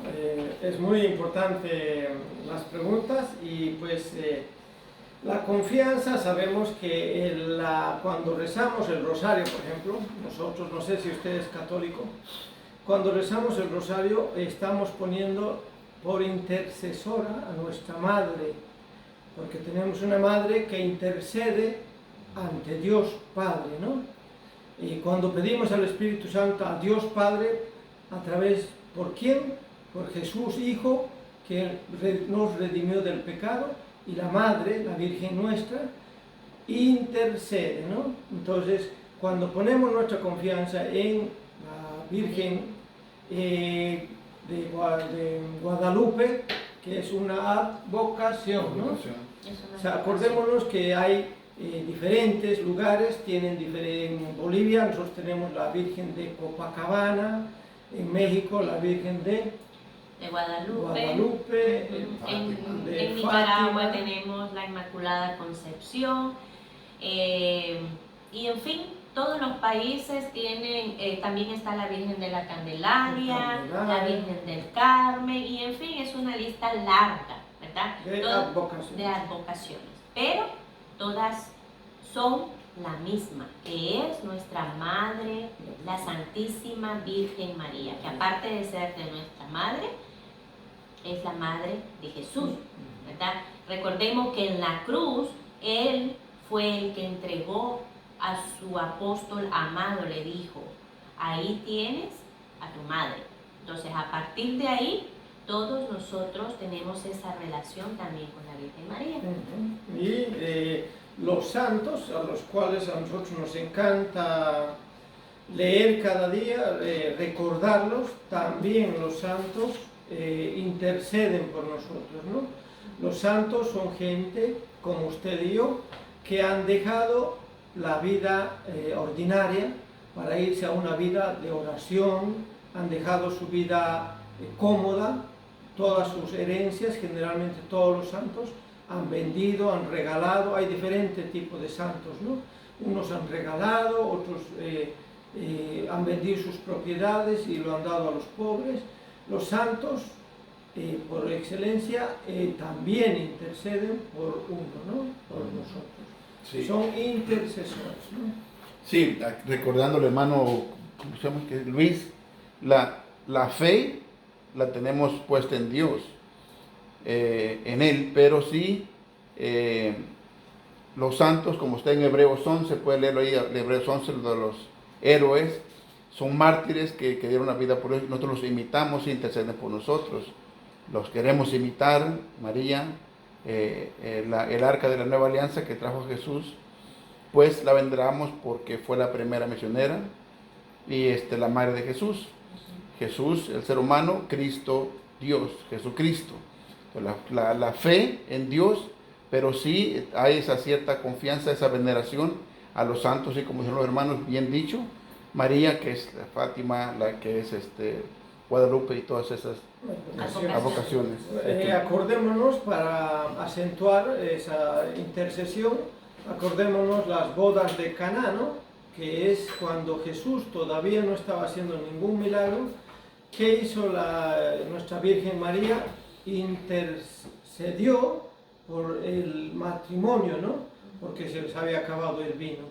Speaker 1: es muy importante las preguntas y pues la confianza, sabemos que cuando rezamos el rosario, por ejemplo, nosotros, no sé si usted es católico, cuando rezamos el rosario estamos poniendo por intercesora a nuestra madre, porque tenemos una madre que intercede ante Dios Padre, ¿no? Y cuando pedimos al Espíritu Santo a Dios Padre, a través, ¿por quién? Por Jesús Hijo, que nos redimió del pecado, y la Madre, la Virgen nuestra, intercede, ¿no? Entonces, cuando ponemos nuestra confianza en la Virgen de Guadalupe, que es una advocación, ¿no? O sea, acordémonos que hay diferentes lugares, en Bolivia nosotros tenemos la Virgen de Copacabana, en México la Virgen de Guadalupe,
Speaker 2: en Nicaragua tenemos la Inmaculada Concepción, y en fin, todos los países tienen, también está la Virgen de la Candelaria, la Virgen del Carmen, y en fin, es una lista larga, ¿verdad? De advocaciones, pero todas son la misma, que es nuestra Madre, la Santísima Virgen María, que aparte de ser de nuestra Madre, es la Madre de Jesús, ¿verdad? Recordemos que en la cruz, Él fue el que entregó a su apóstol amado, le dijo, ahí tienes a tu madre. Entonces, a partir de ahí, todos nosotros tenemos esa relación también con la Virgen María.
Speaker 1: Y los santos, a los cuales a nosotros nos encanta leer cada día, recordarlos, también los santos interceden por nosotros, ¿no? Los santos son gente como usted y yo, que han dejado la vida ordinaria para irse a una vida de oración, han dejado su vida cómoda, todas sus herencias, generalmente todos los santos han vendido, han regalado, hay diferentes tipos de santos, ¿no? Unos han regalado, otros han vendido sus propiedades y lo han dado a los pobres. Los santos por excelencia, también interceden por uno, ¿no? Por nosotros.
Speaker 3: Sí.
Speaker 1: Son intercesores, ¿no?
Speaker 3: Sí, recordándole, hermano, ¿cómo se llama? Que Luis, la fe la tenemos puesta en Dios, en Él, pero sí, los santos, como está en Hebreos 11, puede leerlo ahí, Hebreos 11, de los héroes, son mártires que dieron la vida por ellos, nosotros los imitamos e interceden por nosotros, los queremos imitar, María, el arca de la nueva alianza que trajo a Jesús, pues la veneramos porque fue la primera misionera y la madre de Jesús. Jesús, el ser humano, Cristo, Dios, Jesucristo. La fe en Dios, pero sí hay esa cierta confianza, esa veneración a los santos, y como dijeron los hermanos, bien dicho, María, que es Fátima, la que es Guadalupe y todas esas advocaciones.
Speaker 1: Acordémonos, para acentuar esa intercesión, acordémonos las bodas de Caná, ¿no? Que es cuando Jesús todavía no estaba haciendo ningún milagro. ¿Qué hizo nuestra Virgen María? Intercedió por el matrimonio, ¿no? Porque se les había acabado el vino.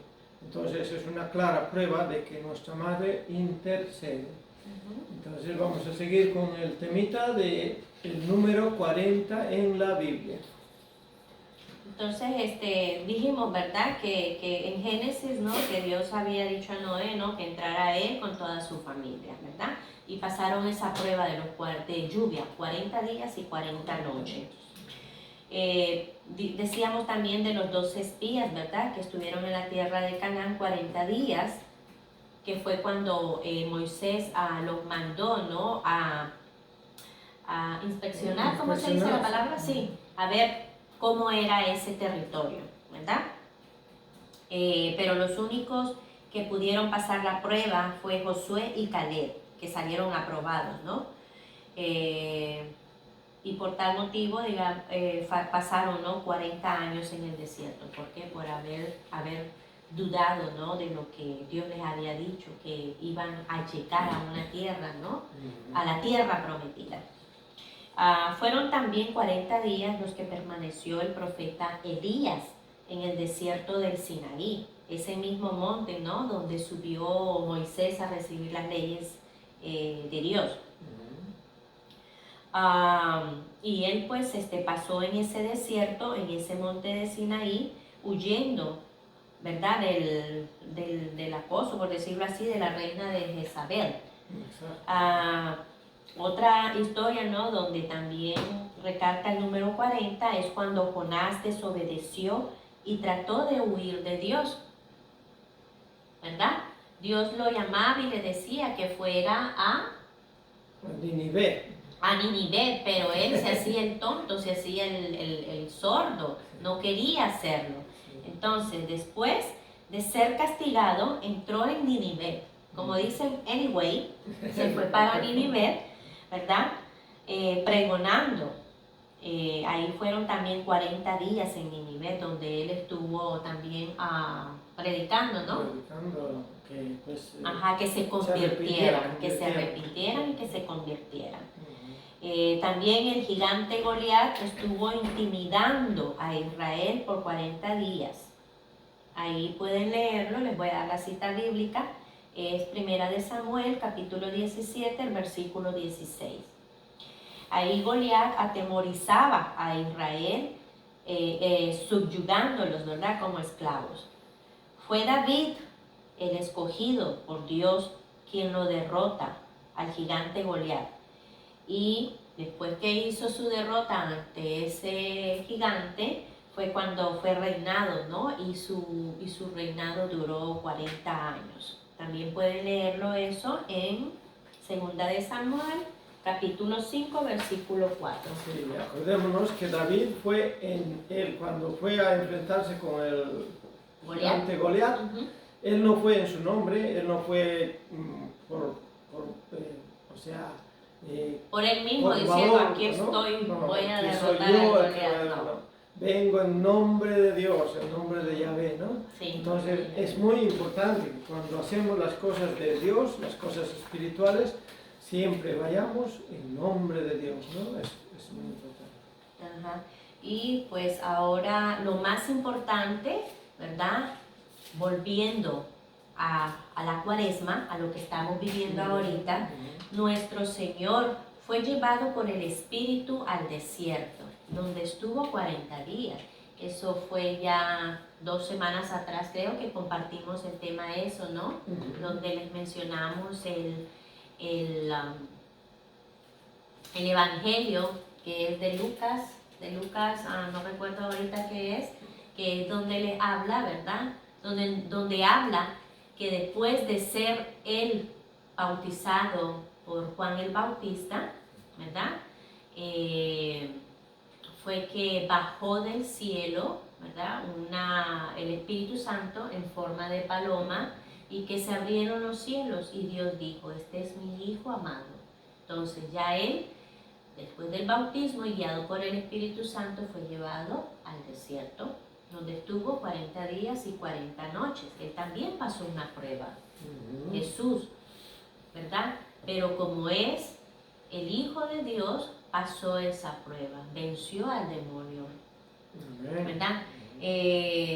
Speaker 1: Entonces es una clara prueba de que nuestra Madre intercede. Entonces vamos a seguir con el temita del número 40 en la Biblia.
Speaker 2: Entonces, dijimos, ¿verdad? Que en Génesis, ¿no? Que Dios había dicho a Noé, ¿no? Que entrara él con toda su familia, ¿verdad? Y pasaron esa prueba de lluvia, 40 días y 40 noches. Decíamos también de los 12 espías, ¿verdad? Que estuvieron en la tierra de Canaán 40 días, que fue cuando Moisés los mandó, ¿no? A inspeccionar, ¿cómo se dice la palabra? Sí, a ver cómo era ese territorio, ¿verdad? Pero los únicos que pudieron pasar la prueba fue Josué y Caleb, que salieron aprobados, ¿no? Y por tal motivo, pasaron, ¿no? 40 años en el desierto. ¿Por qué? Por haber dudado, ¿no? De lo que Dios les había dicho, que iban a llegar a una tierra, ¿no? A la tierra prometida. Fueron también 40 días los que permaneció el profeta Elías en el desierto del Sinaí, ese mismo monte, ¿no? Donde subió Moisés a recibir las leyes de Dios. Y él pues pasó en ese desierto, en ese monte de Sinaí, huyendo, ¿verdad? Del acoso, por decirlo así, de la reina de Jezabel. Otra historia, ¿no? Donde también recalca el número 40 es cuando Jonás desobedeció y trató de huir de Dios, ¿verdad? Dios lo llamaba y le decía que fuera a Nínive, pero él se hacía el tonto, se hacía el sordo, no quería hacerlo. Entonces, después de ser castigado, entró en Nínive. Como dicen, anyway, se fue para Nínive, ¿verdad? Pregonando. Ahí fueron también 40 días en Nínive, donde él estuvo también predicando, ¿no?
Speaker 1: Predicando que, pues,
Speaker 2: que se convirtieran, que se arrepintieran y que se convirtieran. También el gigante Goliat estuvo intimidando a Israel por 40 días. Ahí pueden leerlo, les voy a dar la cita bíblica. Es Primera de Samuel, capítulo 17, el versículo 16. Ahí Goliat atemorizaba a Israel, subyugándolos, ¿verdad? Como esclavos. Fue David, el escogido por Dios, quien lo derrota al gigante Goliat. Y después que hizo su derrota ante ese gigante, fue cuando fue reinado, ¿no? Y su reinado duró 40 años. También pueden leerlo eso en Segunda de Samuel, capítulo 5, versículo 4.
Speaker 1: Sí, acordémonos que David cuando fue a enfrentarse con el gigante Goliat, él no fue en su nombre, él no fue
Speaker 2: por él mismo diciendo, valor, aquí estoy, voy a derrotar al Goliat, no.
Speaker 1: Vengo en nombre de Dios, en nombre de Yahvé, ¿no?
Speaker 2: Sí.
Speaker 1: Entonces es muy importante que cuando hacemos las cosas de Dios, las cosas espirituales, siempre vayamos en nombre de Dios, ¿no? Es muy importante.
Speaker 2: Ajá. Y pues ahora lo más importante, ¿verdad? Volviendo a la cuaresma, a lo que estamos viviendo ahorita, nuestro Señor fue llevado por el Espíritu al desierto, donde estuvo 40 días. Eso fue ya 2 semanas atrás, creo que compartimos el tema eso, ¿no? Donde les mencionamos el Evangelio que es de Lucas, no recuerdo ahorita qué es, que es donde le habla, ¿verdad? Donde habla que después de ser él bautizado por Juan el Bautista, ¿verdad? Fue que bajó del cielo, ¿verdad? El Espíritu Santo en forma de paloma y que se abrieron los cielos y Dios dijo, este es mi Hijo amado. Entonces ya él, después del bautismo y guiado por el Espíritu Santo, fue llevado al desierto, donde estuvo 40 días y 40 noches. Él también pasó una prueba, Jesús, ¿verdad? Pero como es el Hijo de Dios, pasó esa prueba, venció al demonio, ¿verdad?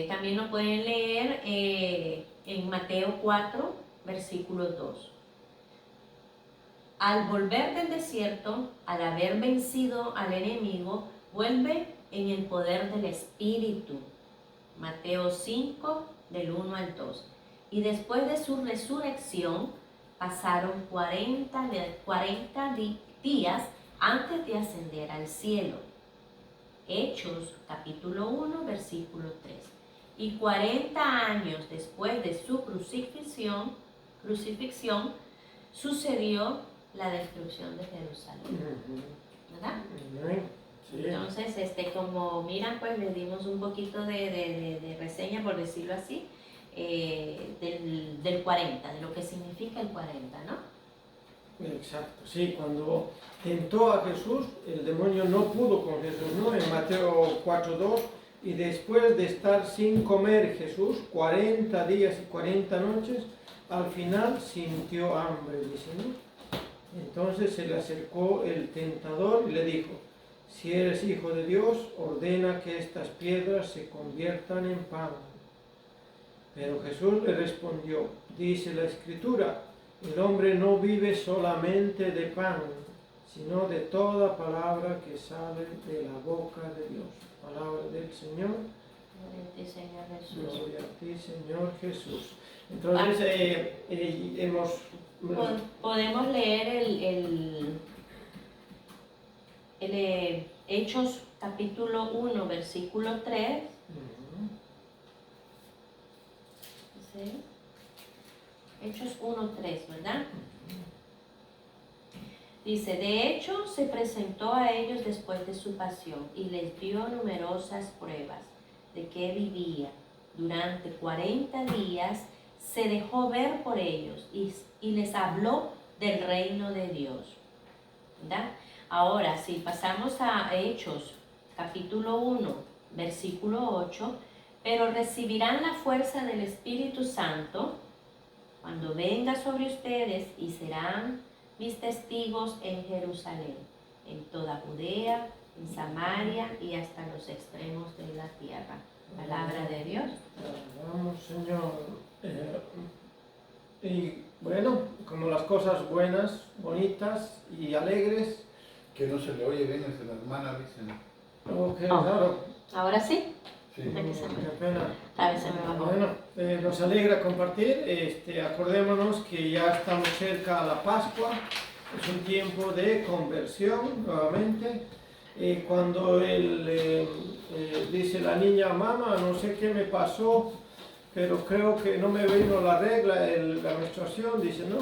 Speaker 2: También lo pueden leer en Mateo 4, versículo 2. Al volver del desierto, al haber vencido al enemigo, vuelve en el poder del Espíritu. Mateo 5, del 1 al 2. Y después de su resurrección, pasaron 40 días antes de ascender al cielo. Hechos, capítulo 1, versículo 3. Y 40 años después de su crucifixión, sucedió la destrucción de Jerusalén, ¿verdad? Sí. Entonces, como miran, pues les dimos un poquito de reseña, por decirlo así, del 40, de lo que significa el 40, ¿no?
Speaker 1: Exacto, sí, cuando tentó a Jesús, el demonio no pudo con Jesús, ¿no? En Mateo 4:2, y después de estar sin comer Jesús 40 días y 40 noches, al final sintió hambre, dice, ¿no? Entonces se le acercó el tentador y le dijo, si eres hijo de Dios, ordena que estas piedras se conviertan en pan. Pero Jesús le respondió, dice la Escritura, el hombre no vive solamente de pan, sino de toda palabra que sale de la boca de Dios. Palabra del Señor.
Speaker 2: Gloria a ti, Señor Jesús.
Speaker 1: Gloria a ti, Señor Jesús. Entonces,
Speaker 2: podemos leer el Hechos capítulo 1, versículo 3. ¿Sí? Hechos 1, 3, ¿verdad? Dice, de hecho, se presentó a ellos después de su pasión y les dio numerosas pruebas de que vivía. Durante 40 días se dejó ver por ellos y les habló del reino de Dios, ¿verdad? Ahora, si pasamos a Hechos, capítulo 1, versículo 8, pero recibirán la fuerza del Espíritu Santo cuando venga sobre ustedes y serán mis testigos en Jerusalén, en toda Judea, en Samaria y hasta los extremos de la tierra. Palabra de Dios.
Speaker 1: Vamos, Señor. Y bueno, como las cosas buenas, bonitas y alegres.
Speaker 3: Que no se le oye bien desde la hermana, dicen.
Speaker 1: Ok, claro.
Speaker 2: ¿Ahora sí?
Speaker 3: Sí.
Speaker 1: Qué pena.
Speaker 2: A ver, se me bajó.
Speaker 1: Bueno, nos alegra compartir. Acordémonos que ya estamos cerca a la Pascua. Es un tiempo de conversión nuevamente. Cuando dice la niña, mamá, no sé qué me pasó, pero creo que no me vino la regla, la menstruación, dice, no,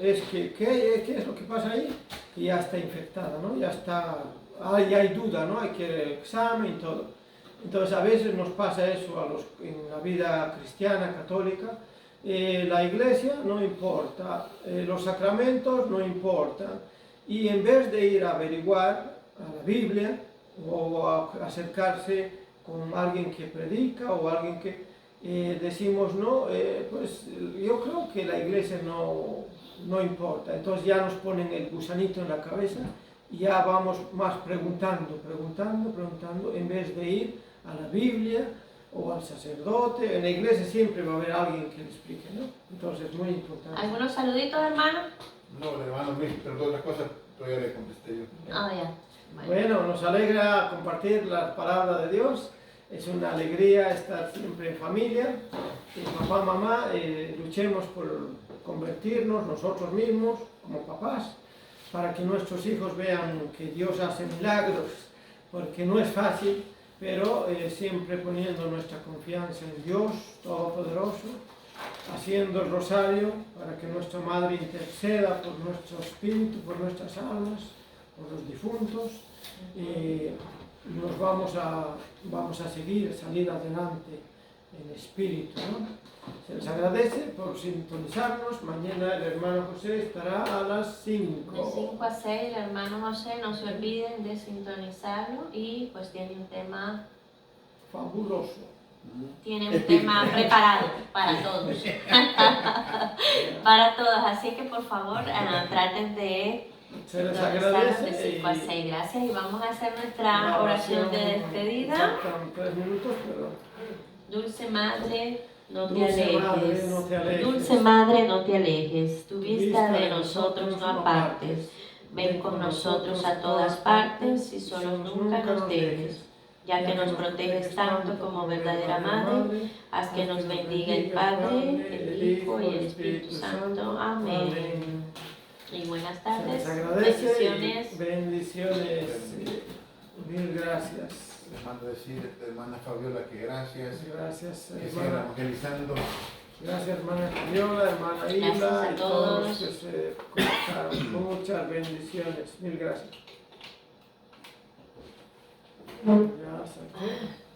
Speaker 1: es que, ¿qué es lo que pasa ahí? Que ya está infectada, ¿no? Ya está, ya hay duda, ¿no? Hay que ir al examen y todo. Entonces a veces nos pasa eso en la vida cristiana, católica. La iglesia no importa, los sacramentos no importan. Y en vez de ir a averiguar a la Biblia o a acercarse con alguien que predica o alguien que decimos, no, pues yo creo que la iglesia no no importa. Entonces ya nos ponen el gusanito en la cabeza y ya vamos más preguntando, en vez de ir a la Biblia o al sacerdote. En la iglesia siempre va a haber alguien que le explique, ¿no? Entonces es muy importante.
Speaker 2: ¿Algunos saluditos, hermano?
Speaker 3: No, el hermano Luis, pero todas las cosas todavía le contesté yo.
Speaker 2: Ah, ya.
Speaker 1: Bueno, nos alegra compartir la palabra de Dios. Es una alegría estar siempre en familia. Papá, mamá, luchemos por convertirnos nosotros mismos como papás, para que nuestros hijos vean que Dios hace milagros, porque no es fácil, pero siempre poniendo nuestra confianza en Dios Todopoderoso, haciendo el rosario para que nuestra Madre interceda por nuestro espíritu, por nuestras almas, por los difuntos, y nos vamos a salir adelante en espíritu, ¿no? Se les agradece por sintonizarnos. Mañana el hermano José estará a las 5.
Speaker 2: De 5 a 6, el hermano José, no se olviden de sintonizarlo y pues tiene un tema
Speaker 1: Fabuloso.
Speaker 2: preparado para todos. Para todos, así que por favor traten de
Speaker 1: Se les
Speaker 2: sintonizarnos de
Speaker 1: agradece.
Speaker 2: 5 a 6. Gracias y vamos a hacer nuestra oración de despedida.
Speaker 1: Faltan 3 minutos, pero
Speaker 2: Dulce Madre, no te
Speaker 1: Dulce Madre,
Speaker 2: alejes.
Speaker 1: no te alejes.
Speaker 2: Dulce Madre, no te alejes. Tu vista de nosotros no apartes. Ven con nosotros a todas partes y solo nunca nos dejes. Ya que nos proteges tanto como verdadera Madre, haz que nos bendiga el Padre, el Hijo y el Espíritu Santo. Amén. Y buenas
Speaker 1: Se
Speaker 2: tardes.
Speaker 1: les agradece.
Speaker 2: Bendiciones.
Speaker 1: Bendiciones. Mil gracias.
Speaker 3: Les mando decir, hermana Fabiola, que gracias.
Speaker 1: Gracias,
Speaker 3: Que sigan
Speaker 1: hermana.
Speaker 3: evangelizando.
Speaker 1: Gracias, hermana Fabiola, hermana
Speaker 2: Gracias
Speaker 1: Isla
Speaker 2: a
Speaker 1: y todos
Speaker 2: todos.
Speaker 1: que se conectaron. Muchas bendiciones. Mil gracias. Ya saqué.